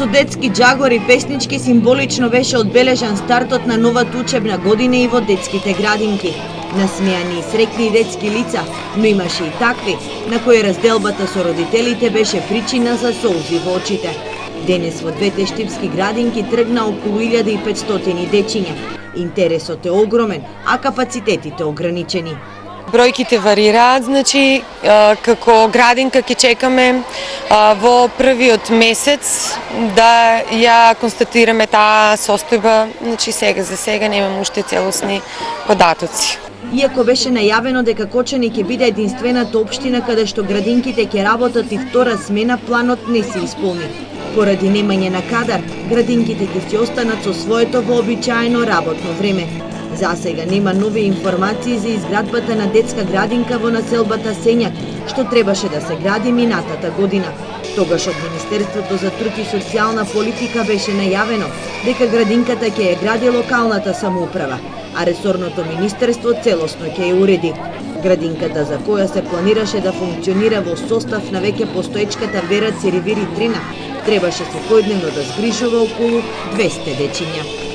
Со детски џагори песнички символично беше одбележан стартот на новата учебна година и во детските градинки. Насмејани и среќни детски лица, но имаше и такви, на кои разделбата со родителите беше причина за солзи во очите. Денес во двете штипски градинки тргна околу 1500 дечиња. Интересот е огромен, а капацитетите ограничени. Бројките варираат, значи како градинка ќе чекаме во првиот месец да ја констатираме таа состојба, значи за сега немаме уште целосни податоци. Иако беше најавено дека Кочани ќе биде единствената општина каде што градинките ќе работат и втора смена, планот не се исполни. Поради немање на кадар, градинките ќе си останат со своето вообичаено работно време. За сега нема нови информации за изградбата на детска градинка во населбата Сењак, што требаше да се гради минатата година. Тогаш од Министерството за труд и социјална политика беше најавено дека градинката ќе ја гради локалната самоуправа, а ресорното министерство целосно ќе ја уреди. Градинката, за која се планираше да функционира во состав на веќе постоечката Вера Церивири Трина, требаше секојдневно да згрижува околу 200 дечиња.